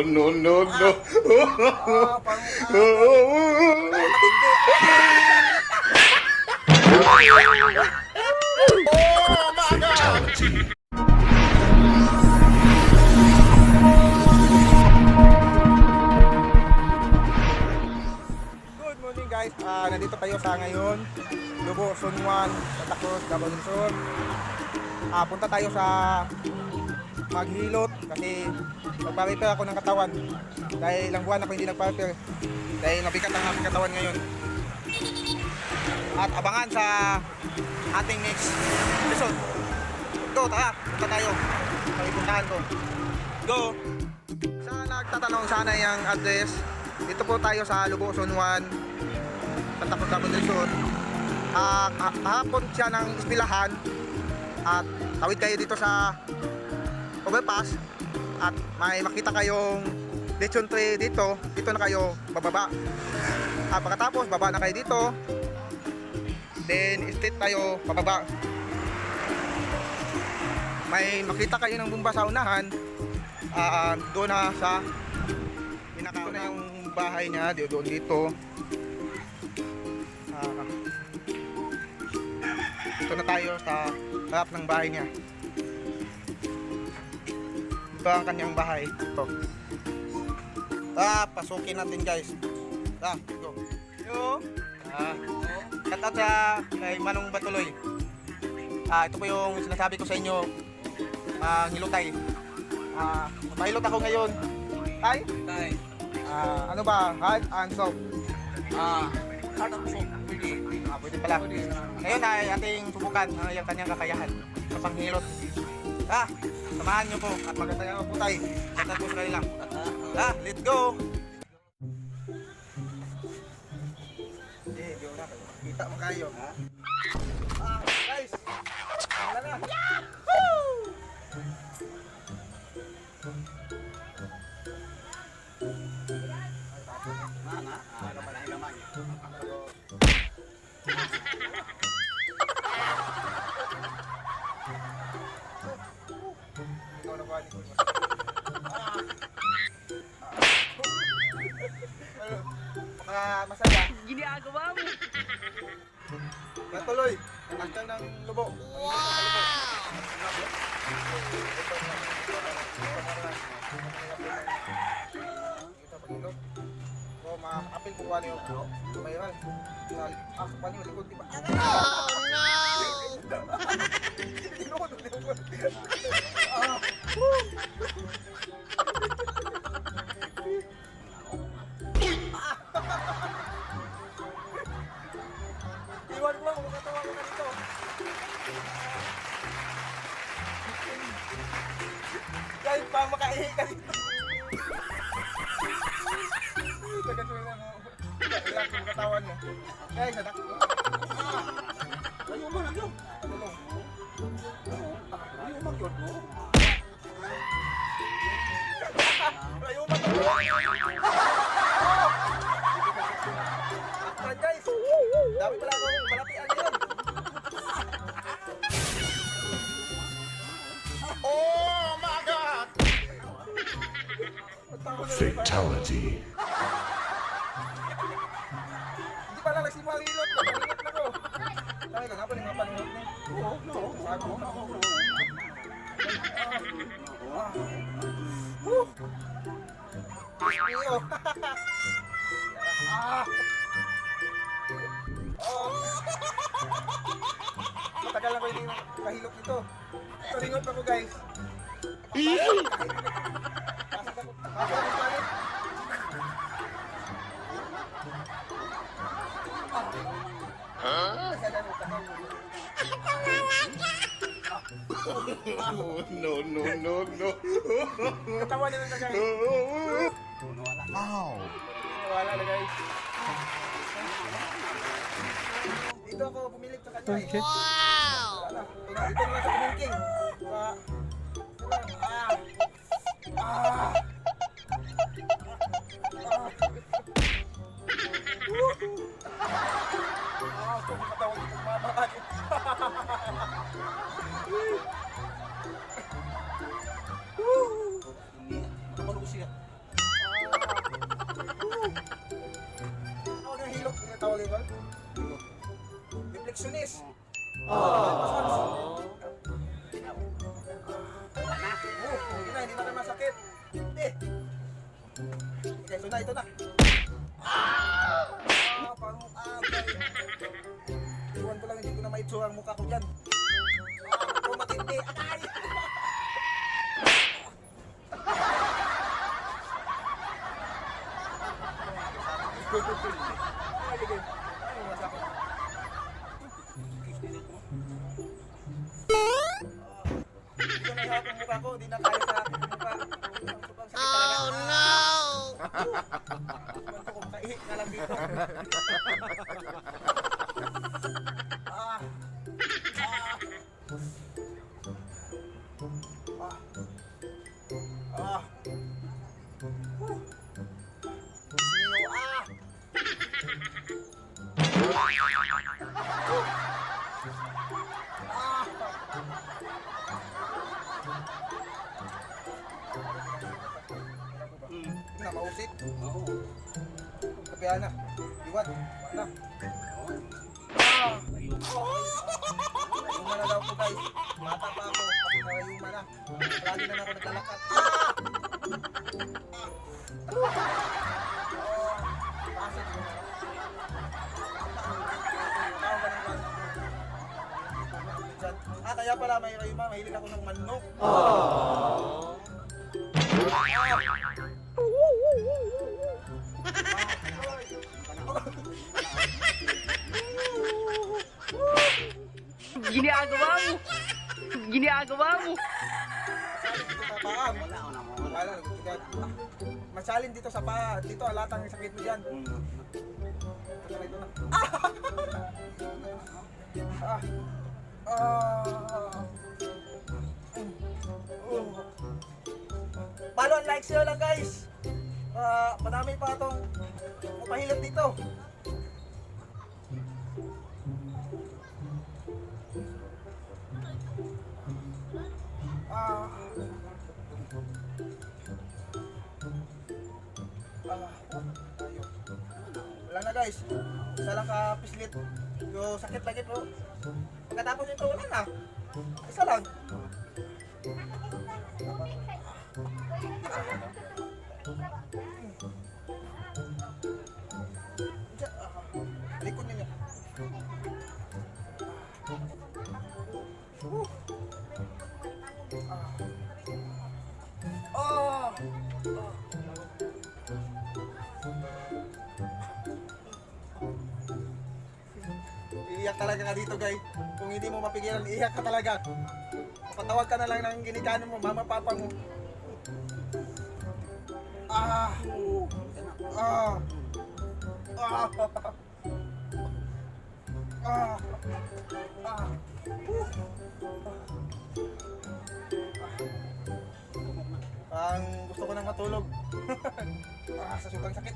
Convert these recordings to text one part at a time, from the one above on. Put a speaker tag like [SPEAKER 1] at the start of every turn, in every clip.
[SPEAKER 1] no, no, no, no. Fatality.
[SPEAKER 2] Good morning guys, nandito tayo sa ngayon Lubo, Sunwan, Santa Cruz, Davao del Sur. Punta tayo sa maghilot kasi nagpa-repair ako ng katawan dahil ilang buwan ako hindi nagpa-repair dahil nabigat ang aking katawan ngayon. At abangan sa ating next episode. Go, tara, punta tayo sa ipuntahan ko. Go! Sa nagtatanong sana yung address, dito po tayo sa Lubo, Sunwan, Santa Cruz, Davao del Sur. Hapon siya ng ispilahan at tawid kayo dito sa overpass at may makita kayong lechon tray dito na kayo bababa. Pagkatapos baba na kayo dito, then straight tayo pababa. May makita kayo ng bumba sa unahan, doon na sa pinaka na yung bahay niya, doon dito. Dito na tayo sa harap ng bahay niya. Ito ang kanyang bahay. Ito. Pasukin natin guys. Go. Yo. Shout out sa kay Manong Batuloy. Ito po yung sinasabi ko sa inyo. Ngilutay. Mahilot ako ngayon. Tay? Ano ba? Hard and soft?
[SPEAKER 3] Hard and soft.
[SPEAKER 2] Pwede pala. Ngayon ay ating subukan yung kanyang kakayahan sa panghilot. Samahan nyo po at maganda po tayo. Shout out po sa kanila. Let's go! Go na. Kita mo kayo. Guys! Wala na. Yahoo!
[SPEAKER 3] Ano pa na hilaman?
[SPEAKER 2] Ikaw na ba? Masaya.
[SPEAKER 3] Ginagawa mo.
[SPEAKER 2] Natuloy. Hanggang ng lubo. Apil po wala yung mayroon. Ako pa niyo, likod, diba? Oh no! Iwan mo lang, makatawa ko na dito. Kahit pa makaihi ka dito. Taga-tuloy na mo. Ilang kong katawan mo. Guys, anak ko.
[SPEAKER 3] Ayaw mo na yun.
[SPEAKER 2] Ano mo?
[SPEAKER 3] Ayaw mo yun.
[SPEAKER 2] Ayaw mo to. Aktan guys. Dami pala akong malatian ngayon. Oh my God!
[SPEAKER 1] Fatality.
[SPEAKER 2] Hindi pala nagsimahilot. Nagpalingot na ko. Dami ka nga pa mga palingot na. Oo. Sago. Iyo. Matagal na ko hindi kahilot ito. Palingot ako guys.
[SPEAKER 1] No, no, no, no.
[SPEAKER 2] Katawa nila na guys.
[SPEAKER 1] Ow.
[SPEAKER 2] Wala na guys. Dito ako pumilit sa kanya. Okay. Wow! Dito na sa kumingking. Katawan dito mabaan.
[SPEAKER 3] Kapalo ko siya.
[SPEAKER 2] perfectionist. Hindi na, hindi na kayo masakit. Hindi. Okay, so na, ito na. Parang agay. Iwan ko lang, hindi ko na maitsura ang mukha ko dyan. Kung matindi, agay! Hindi ko na ihawak ang mukha ko, hindi na kaya sa akin ang mukha. Sobrang sakit talaga. Oh no! Iwan ko kung kaihik na lang dito. Ah! Ah! Ah! Sino? Ah! Ah! Na mausik.
[SPEAKER 3] Oo.
[SPEAKER 2] Kapihan na. Iwan. Iwan na. Ah! Nayuma na daw ko guys. Bata pa ako. Nayuma na. Lagi na ako naglalakad. Ah! Pasok ko na. Kaya pala may rayuma. Mahilig ako ng manok.
[SPEAKER 4] Ginagawa mo! Ginagawa mo!
[SPEAKER 3] Wala ako na mo.
[SPEAKER 2] Wala, masalin dito sa paa. Dito, alatang sakit mo dyan. Ito na, ito na. Ah! Ah! Follow and like sila lang guys. Madami pa itong mapahilap dito. Wala na guys. Isa lang ka-pislit. Yung sakit lagi po. Pagkatapos nito, wala na. Isa lang. Likod ninyo. Iiyak talaga ka dito guys. Kung hindi mo mapigilan, iiyak ka talaga. Patawag ka na lang ng ginikanan mo, mama, papa mo. Ah! Ah! Ah! Ah! Ah! Ang gusto ko nang matulog. Sa sobrang sakit.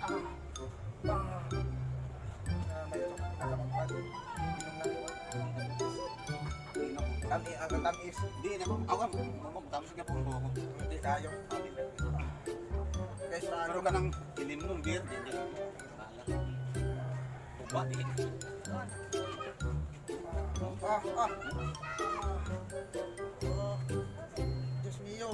[SPEAKER 2] Ah! Ah! May nakapagpad. Ang tamis.
[SPEAKER 3] Hindi na mo. Ako tapos nga po ko.
[SPEAKER 2] Hindi tayo. Guys,
[SPEAKER 3] Pero ka nang ilim nung beer. Ubat eh.
[SPEAKER 2] Diyos mio.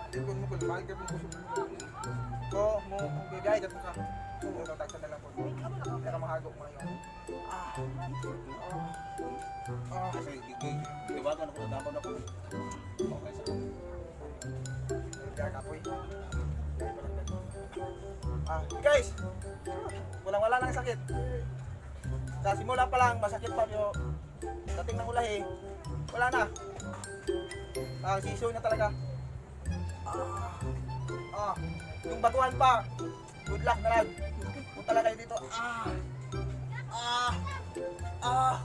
[SPEAKER 2] Ikon mo kung mahal ka kung gusto mo. Ko, mo bigay ka sa kung ulo tayo sa dala ko. Pero mahagok mo yun.
[SPEAKER 3] Kasi iwagan ako na dapat ako. Okay sa
[SPEAKER 2] Kaya kapoy. Guys, walang-wala lang sakit. Sa simula pa lang, masakit pa yung dating ng ulahi. Wala na. Sisiw na talaga. Yung baguhan pa, good luck na lang. Punta lang kayo dito. Ah.